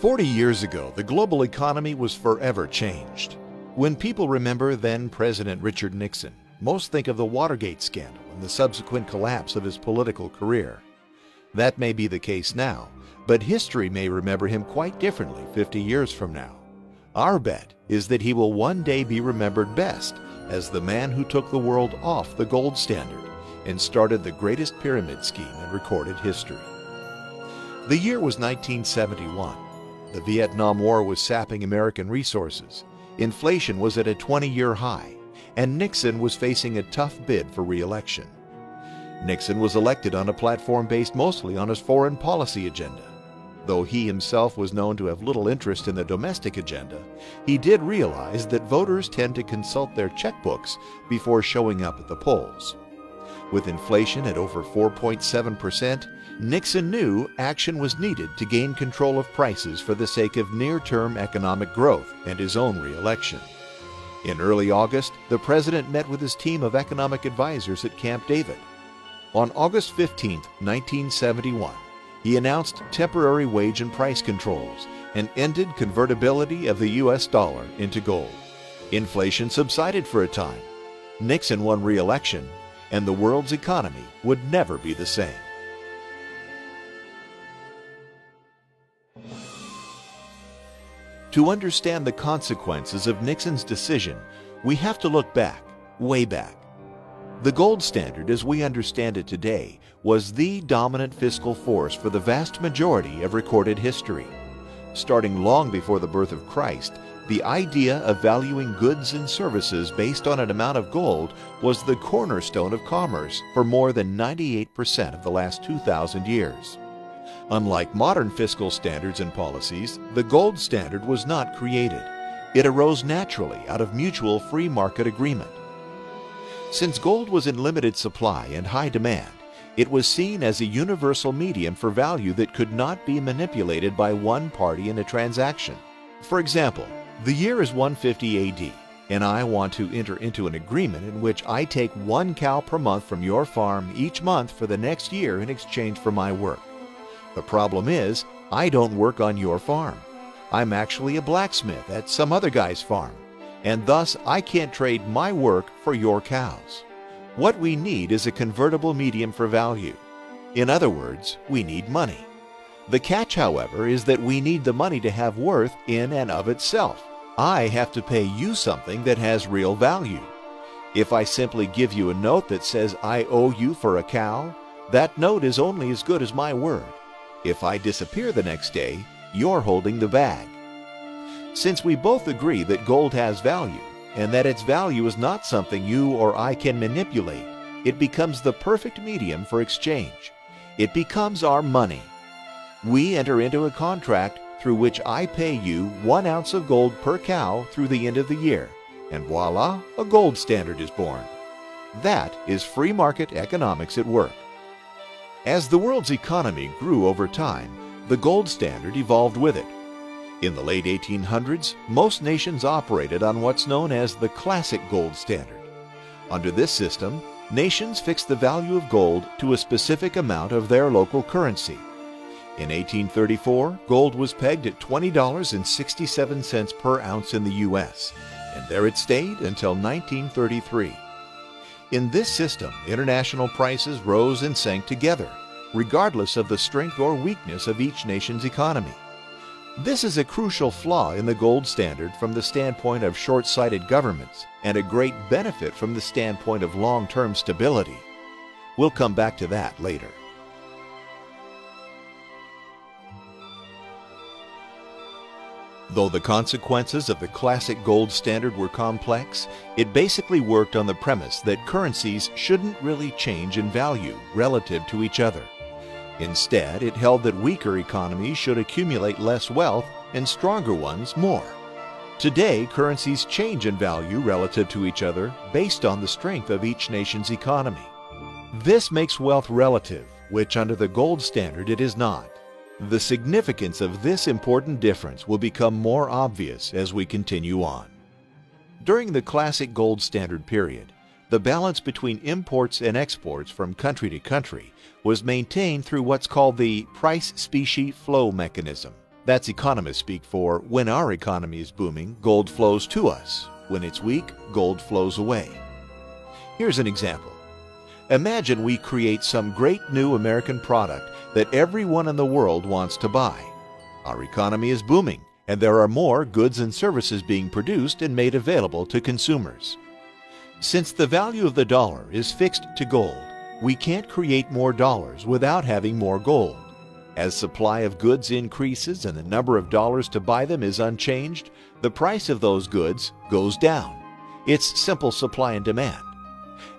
40 years ago, the global economy was forever changed. When people remember then-President Richard Nixon, most think of the Watergate scandal and the subsequent collapse of his political career. That may be the case now, but history may remember him quite differently 50 years from now. Our bet is that he will one day be remembered best as the man who took the world off the gold standard and started the greatest pyramid scheme in recorded history. The year was 1971. The Vietnam War was sapping American resources. Inflation was at a 20-year high, and Nixon was facing a tough bid for re-election. Nixon was elected on a platform based mostly on his foreign policy agenda. Though he himself was known to have little interest in the domestic agenda, he did realize that voters tend to consult their checkbooks before showing up at the polls. With inflation at over 4.7%, Nixon knew action was needed to gain control of prices for the sake of near-term economic growth and his own re-election. In early August, the president met with his team of economic advisors at Camp David. On August 15, 1971, he announced temporary wage and price controls and ended convertibility of the U.S. dollar into gold. Inflation subsided for a time. Nixon won re-election, and the world's economy would never be the same. To understand the consequences of Nixon's decision, we have to look back, way back. The gold standard, as we understand it today, was the dominant fiscal force for the vast majority of recorded history. Starting long before the birth of Christ, the idea of valuing goods and services based on an amount of gold was the cornerstone of commerce for more than 98% of the last 2,000 years. Unlike modern fiscal standards and policies, the gold standard was not created. It arose naturally out of mutual free market agreement. Since gold was in limited supply and high demand, it was seen as a universal medium for value that could not be manipulated by one party in a transaction. For example, the year is 150 AD, and I want to enter into an agreement in which I take 1 cow per month from your farm each month for the next year in exchange for my work. The problem is, I don't work on your farm. I'm actually a blacksmith at some other guy's farm, and thus I can't trade my work for your cows. What we need is a convertible medium for value. In other words, we need money. The catch, however, is that we need the money to have worth in and of itself. I have to pay you something that has real value. If I simply give you a note that says I owe you for a cow, that note is only as good as my word. If I disappear the next day, you're holding the bag. Since we both agree that gold has value, and that its value is not something you or I can manipulate, it becomes the perfect medium for exchange. It becomes our money. We enter into a contract through which I pay you 1 ounce of gold per cow through the end of the year, and voila, a gold standard is born. That is free market economics at work. As the world's economy grew over time, the gold standard evolved with it. In the late 1800s, most nations operated on what's known as the classic gold standard. Under this system, nations fixed the value of gold to a specific amount of their local currency. In 1834, gold was pegged at $20.67 per ounce in the U.S., and there it stayed until 1933. In this system, international prices rose and sank together, regardless of the strength or weakness of each nation's economy. This is a crucial flaw in the gold standard from the standpoint of short-sighted governments, and a great benefit from the standpoint of long-term stability. We'll come back to that later. Though the consequences of the classic gold standard were complex, it basically worked on the premise that currencies shouldn't really change in value relative to each other. Instead, it held that weaker economies should accumulate less wealth and stronger ones more. Today, currencies change in value relative to each other based on the strength of each nation's economy. This makes wealth relative, which under the gold standard it is not. The significance of this important difference will become more obvious as we continue on. During the classic gold standard period, the balance between imports and exports from country to country was maintained through what's called the price-specie flow mechanism. That's economists speak for when our economy is booming, gold flows to us. When it's weak, gold flows away. Here's an example. Imagine we create some great new American product that everyone in the world wants to buy. Our economy is booming, and there are more goods and services being produced and made available to consumers. Since the value of the dollar is fixed to gold, we can't create more dollars without having more gold. As supply of goods increases and the number of dollars to buy them is unchanged, the price of those goods goes down. It's simple supply and demand.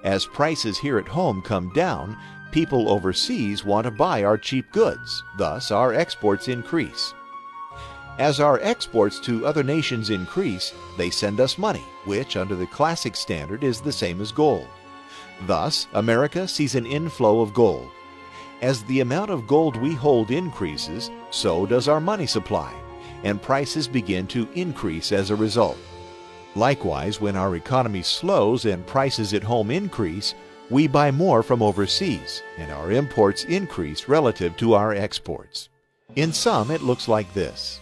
As prices here at home come down, people overseas want to buy our cheap goods, thus our exports increase. As our exports to other nations increase, they send us money, which under the classic standard is the same as gold. Thus, America sees an inflow of gold. As the amount of gold we hold increases, so does our money supply, and prices begin to increase as a result. Likewise, when our economy slows and prices at home increase, we buy more from overseas, and our imports increase relative to our exports. In sum, it looks like this.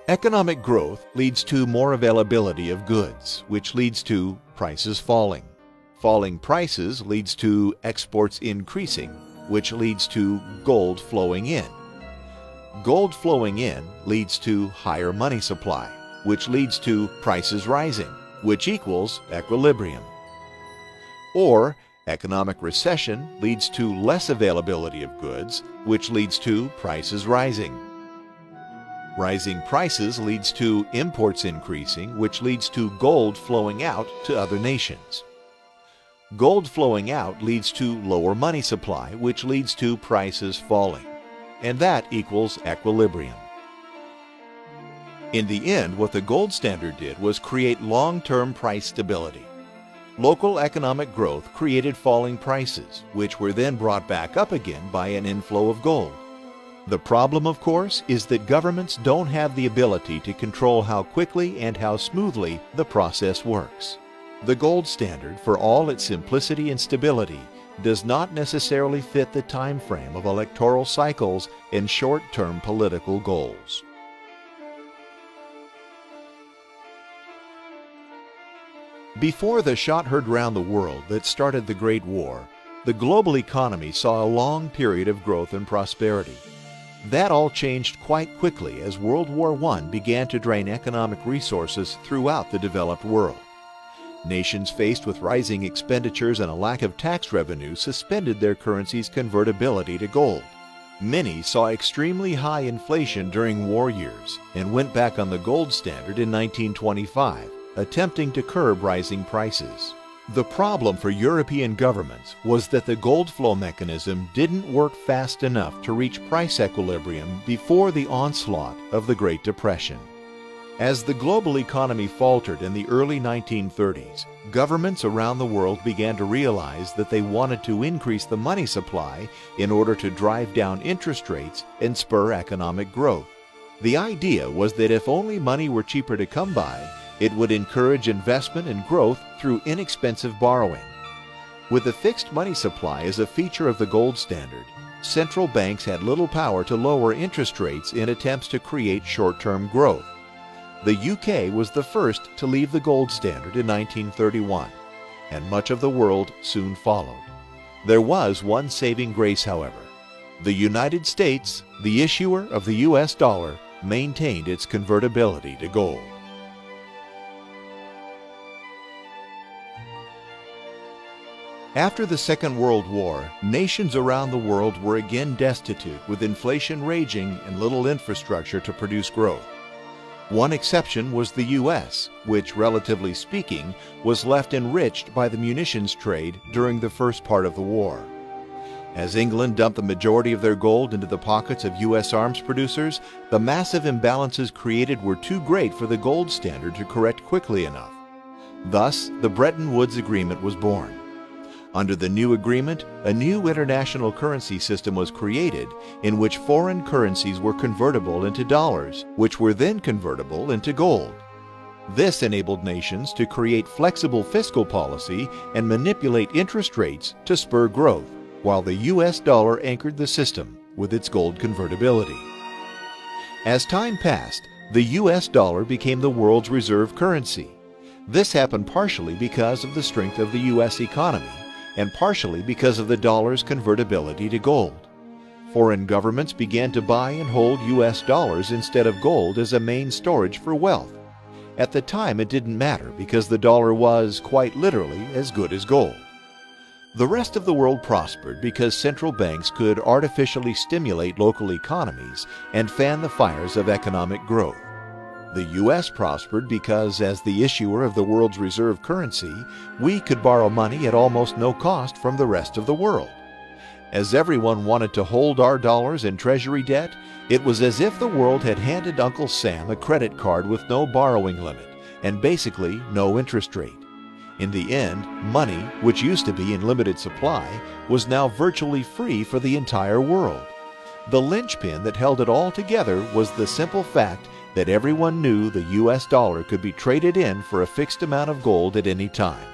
Economic growth leads to more availability of goods, which leads to prices falling. Falling prices leads to exports increasing, which leads to gold flowing in. Gold flowing in leads to higher money supply, which leads to prices rising, which equals equilibrium. Or economic recession leads to less availability of goods, which leads to prices rising. Rising prices leads to imports increasing, which leads to gold flowing out to other nations. Gold flowing out leads to lower money supply, which leads to prices falling. And that equals equilibrium. In the end, what the gold standard did was create long-term price stability. Local economic growth created falling prices, which were then brought back up again by an inflow of gold. The problem, of course, is that governments don't have the ability to control how quickly and how smoothly the process works. The gold standard, for all its simplicity and stability, does not necessarily fit the time frame of electoral cycles and short-term political goals. Before the shot heard round the world that started the Great War, the global economy saw a long period of growth and prosperity. That all changed quite quickly as World War I began to drain economic resources throughout the developed world. Nations faced with rising expenditures and a lack of tax revenue suspended their currency's convertibility to gold. Many saw extremely high inflation during war years and went back on the gold standard in 1925, attempting to curb rising prices. The problem for European governments was that the gold flow mechanism didn't work fast enough to reach price equilibrium before the onslaught of the Great Depression. As the global economy faltered in the early 1930s, governments around the world began to realize that they wanted to increase the money supply in order to drive down interest rates and spur economic growth. The idea was that if only money were cheaper to come by, it would encourage investment and growth through inexpensive borrowing. With a fixed money supply as a feature of the gold standard, central banks had little power to lower interest rates in attempts to create short-term growth. The UK was the first to leave the gold standard in 1931, and much of the world soon followed. There was one saving grace, however. The United States, the issuer of the US dollar, maintained its convertibility to gold. After the Second World War, nations around the world were again destitute, with inflation raging and little infrastructure to produce growth. One exception was the U.S., which, relatively speaking, was left enriched by the munitions trade during the first part of the war. As England dumped the majority of their gold into the pockets of U.S. arms producers, the massive imbalances created were too great for the gold standard to correct quickly enough. Thus, the Bretton Woods Agreement was born. Under the new agreement, a new international currency system was created in which foreign currencies were convertible into dollars, which were then convertible into gold. This enabled nations to create flexible fiscal policy and manipulate interest rates to spur growth, while the US dollar anchored the system with its gold convertibility. As time passed, the US dollar became the world's reserve currency. This happened partially because of the strength of the US economy and partially because of the dollar's convertibility to gold. Foreign governments began to buy and hold US dollars instead of gold as a main storage for wealth. At the time, it didn't matter because the dollar was, quite literally, as good as gold. The rest of the world prospered because central banks could artificially stimulate local economies and fan the fires of economic growth. The U.S. prospered because, as the issuer of the world's reserve currency, we could borrow money at almost no cost from the rest of the world. As everyone wanted to hold our dollars in treasury debt, it was as if the world had handed Uncle Sam a credit card with no borrowing limit and basically no interest rate. In the end, money, which used to be in limited supply, was now virtually free for the entire world. The linchpin that held it all together was the simple fact that everyone knew the US dollar could be traded in for a fixed amount of gold at any time.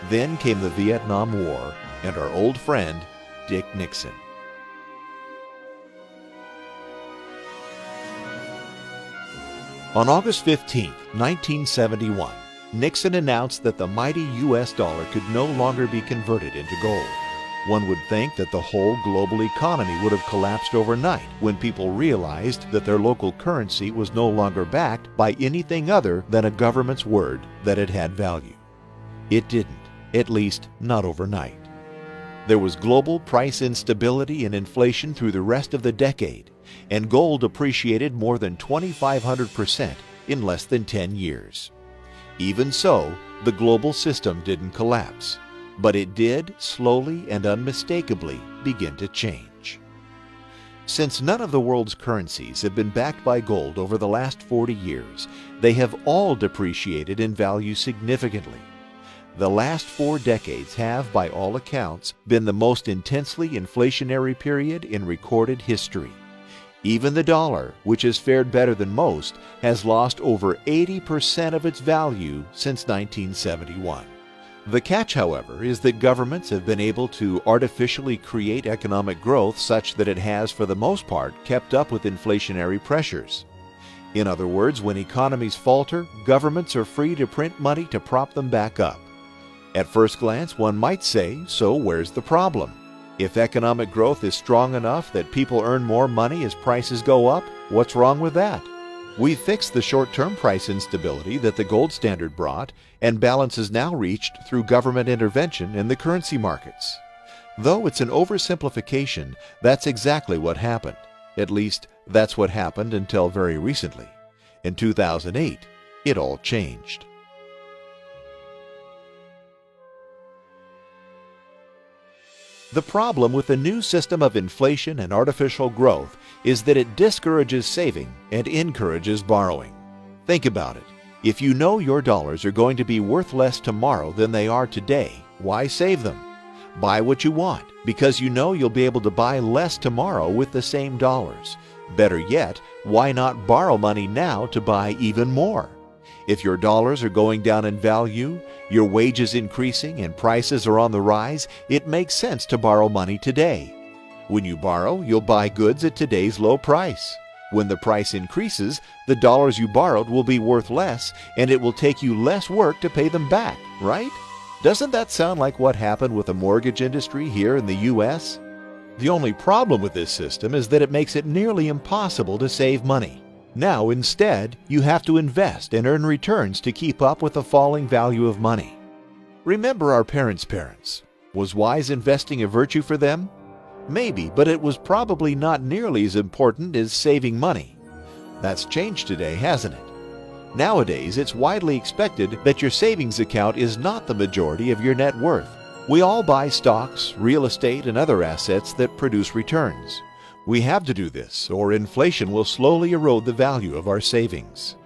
Then came the Vietnam War and our old friend, Dick Nixon. On August 15, 1971, Nixon announced that the mighty US dollar could no longer be converted into gold. One would think that the whole global economy would have collapsed overnight when people realized that their local currency was no longer backed by anything other than a government's word that it had value. It didn't, at least not overnight. There was global price instability and inflation through the rest of the decade, and gold appreciated more than 2,500% in less than 10 years. Even so, the global system didn't collapse, but it did slowly and unmistakably begin to change. Since none of the world's currencies have been backed by gold over the last 40 years, they have all depreciated in value significantly. The last 4 decades have, by all accounts, been the most intensely inflationary period in recorded history. Even the dollar, which has fared better than most, has lost over 80% of its value since 1971. The catch, however, is that governments have been able to artificially create economic growth such that it has, for the most part, kept up with inflationary pressures. In other words, when economies falter, governments are free to print money to prop them back up. At first glance, one might say, so where's the problem? If economic growth is strong enough that people earn more money as prices go up, what's wrong with that? We've fixed the short-term price instability that the gold standard brought, and balance is now reached through government intervention in the currency markets. Though it's an oversimplification, that's exactly what happened. At least, that's what happened until very recently. In 2008, it all changed. The problem with the new system of inflation and artificial growth is that it discourages saving and encourages borrowing. Think about it. If you know your dollars are going to be worth less tomorrow than they are today, why save them? Buy what you want because you know you'll be able to buy less tomorrow with the same dollars. Better yet, why not borrow money now to buy even more? If your dollars are going down in value, your wages increasing, and prices are on the rise, it makes sense to borrow money today. When you borrow, you'll buy goods at today's low price. When the price increases, the dollars you borrowed will be worth less, and it will take you less work to pay them back, right? Doesn't that sound like what happened with the mortgage industry here in the U.S.? The only problem with this system is that it makes it nearly impossible to save money. Now, instead, you have to invest and earn returns to keep up with the falling value of money. Remember our parents' parents. Was wise investing a virtue for them? Maybe, but it was probably not nearly as important as saving money. That's changed today, hasn't it? Nowadays, it's widely expected that your savings account is not the majority of your net worth. We all buy stocks, real estate, and other assets that produce returns. We have to do this, or inflation will slowly erode the value of our savings.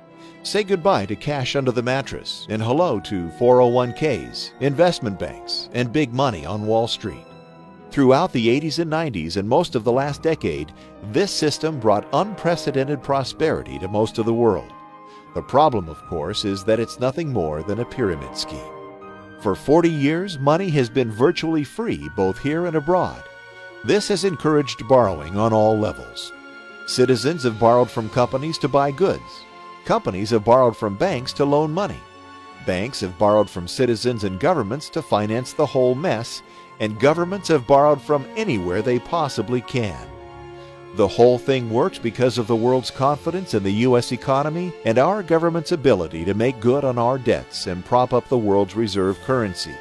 Say goodbye to cash under the mattress and hello to 401ks, investment banks, and big money on Wall Street. Throughout the 80s and 90s and most of the last decade, this system brought unprecedented prosperity to most of the world. The problem, of course, is that it's nothing more than a pyramid scheme. For 40 years, money has been virtually free both here and abroad. This has encouraged borrowing on all levels. Citizens have borrowed from companies to buy goods. Companies have borrowed from banks to loan money. Banks have borrowed from citizens and governments to finance the whole mess, and governments have borrowed from anywhere they possibly can. The whole thing works because of the world's confidence in the U.S. economy and our government's ability to make good on our debts and prop up the world's reserve currency.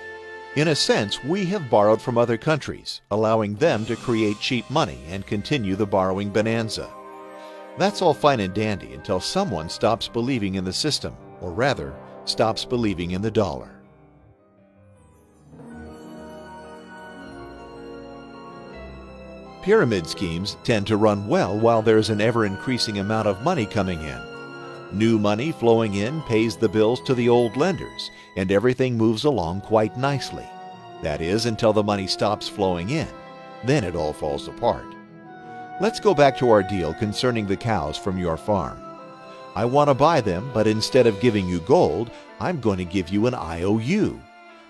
In a sense, we have borrowed from other countries, allowing them to create cheap money and continue the borrowing bonanza. That's all fine and dandy until someone stops believing in the system, or rather, stops believing in the dollar. Pyramid schemes tend to run well while there's an ever-increasing amount of money coming in. New money flowing in pays the bills to the old lenders, and everything moves along quite nicely. That is, until the money stops flowing in. Then it all falls apart. Let's go back to our deal concerning the cows from your farm. I want to buy them, but instead of giving you gold, I'm going to give you an IOU.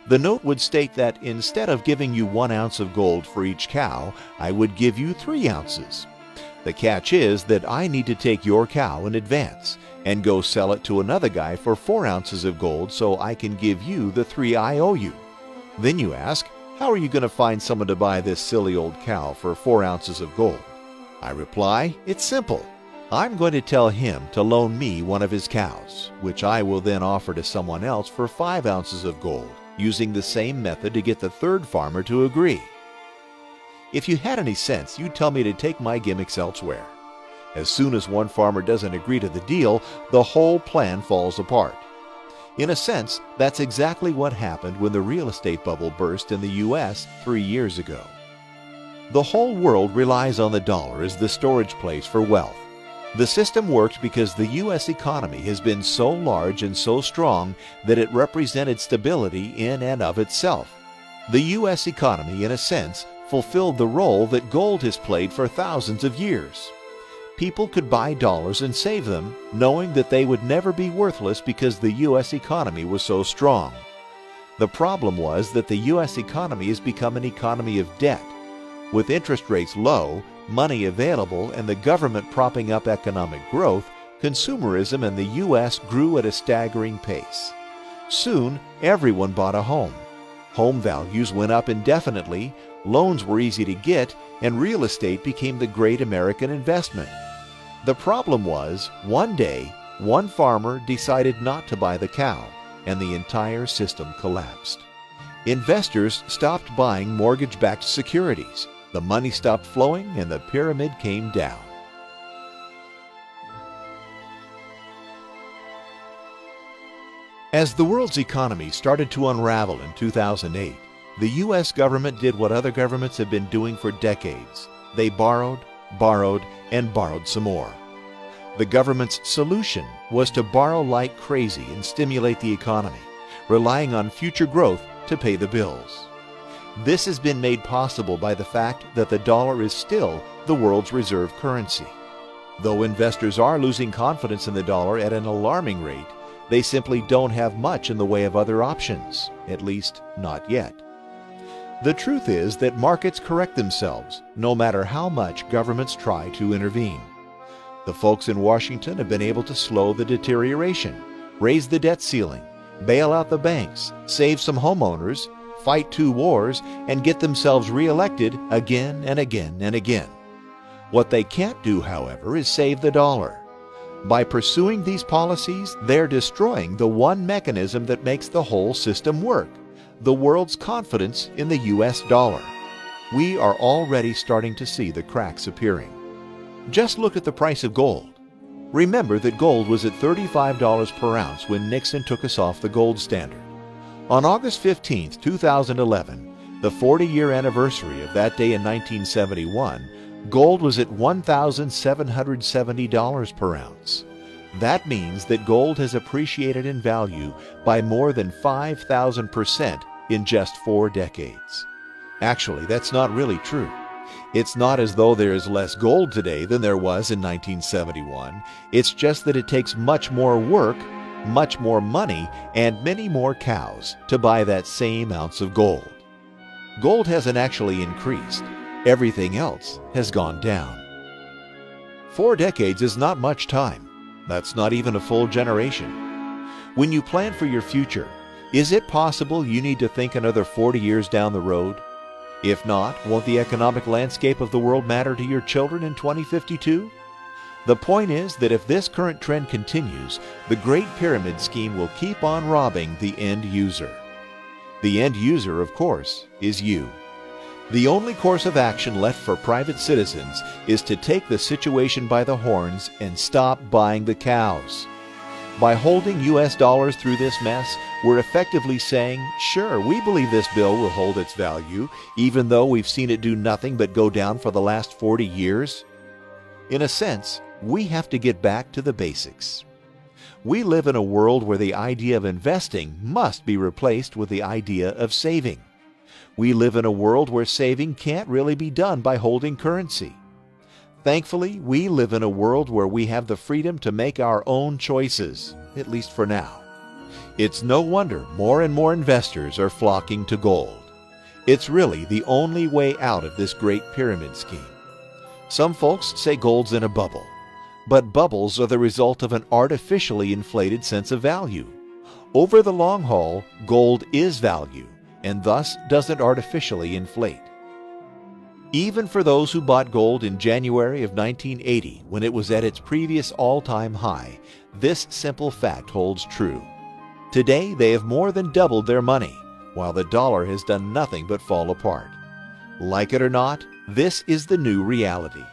The note would state that instead of giving you 1 ounce of gold for each cow, I would give you 3 ounces. The catch is that I need to take your cow in advance and go sell it to another guy for 4 ounces of gold so I can give you the 3 I owe you. Then you ask, how are you going to find someone to buy this silly old cow for 4 ounces of gold? I reply, it's simple. I'm going to tell him to loan me one of his cows, which I will then offer to someone else for 5 ounces of gold, using the same method to get the third farmer to agree. If you had any sense, you'd tell me to take my gimmicks elsewhere. As soon as one farmer doesn't agree to the deal, the whole plan falls apart. In a sense, that's exactly what happened when the real estate bubble burst in the U.S. 3 years ago. The whole world relies on the dollar as the storage place for wealth. The system worked because the U.S. economy has been so large and so strong that it represented stability in and of itself. The U.S. economy, in a sense, fulfilled the role that gold has played for thousands of years. People could buy dollars and save them, knowing that they would never be worthless because the U.S. economy was so strong. The problem was that the U.S. economy has become an economy of debt. With interest rates low, money available, and the government propping up economic growth, consumerism in the U.S. grew at a staggering pace. Soon, everyone bought a home. Home values went up indefinitely, loans were easy to get, and real estate became the great American investment. The problem was, one day, one farmer decided not to buy the cow, and the entire system collapsed. Investors stopped buying mortgage-backed securities. The money stopped flowing and the pyramid came down. As the world's economy started to unravel in 2008, the U.S. government did what other governments have been doing for decades. They borrowed, and borrowed some more. The government's solution was to borrow like crazy and stimulate the economy, relying on future growth to pay the bills. This has been made possible by the fact that the dollar is still the world's reserve currency. Though investors are losing confidence in the dollar at an alarming rate, they simply don't have much in the way of other options, at least not yet. The truth is that markets correct themselves, no matter how much governments try to intervene. The folks in Washington have been able to slow the deterioration, raise the debt ceiling, bail out the banks, save some homeowners, fight 2 wars, and get themselves reelected again and again and again. What they can't do, however, is save the dollar. By pursuing these policies, they're destroying the one mechanism that makes the whole system work, the world's confidence in the U.S. dollar. We are already starting to see the cracks appearing. Just look at the price of gold. Remember that gold was at $35 per ounce when Nixon took us off the gold standard. On August 15, 2011, the 40-year anniversary of that day in 1971, gold was at $1,770 per ounce. That means that gold has appreciated in value by more than 5,000% in just 4 decades. Actually, that's not really true. It's not as though there is less gold today than there was in 1971. It's just that it takes much more work, much more money, and many more cows to buy that same ounce of gold. Gold hasn't actually increased. Everything else has gone down. 4 decades is not much time. That's not even a full generation. When you plan for your future, is it possible you need to think another 40 years down the road? If not, won't the economic landscape of the world matter to your children in 2052? The point is that if this current trend continues, the Great Pyramid scheme will keep on robbing the end user. The end user, of course, is you. The only course of action left for private citizens is to take the situation by the horns and stop buying the cows. By holding US dollars through this mess, we're effectively saying, sure, we believe this bill will hold its value, even though we've seen it do nothing but go down for the last 40 years. In a sense, we have to get back to the basics. We live in a world where the idea of investing must be replaced with the idea of saving. We live in a world where saving can't really be done by holding currency. Thankfully, we live in a world where we have the freedom to make our own choices, at least for now. It's no wonder more and more investors are flocking to gold. It's really the only way out of this Great Pyramid scheme. Some folks say gold's in a bubble, but bubbles are the result of an artificially inflated sense of value. Over the long haul, gold is value, and thus doesn't artificially inflate. Even for those who bought gold in January of 1980, when it was at its previous all-time high, this simple fact holds true. Today, they have more than doubled their money, while the dollar has done nothing but fall apart. Like it or not, this is the new reality.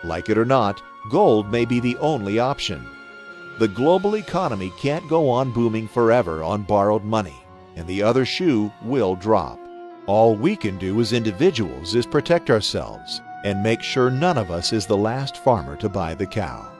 Like it or not, gold may be the only option. The global economy can't go on booming forever on borrowed money, and the other shoe will drop. All we can do as individuals is protect ourselves and make sure none of us is the last farmer to buy the cow.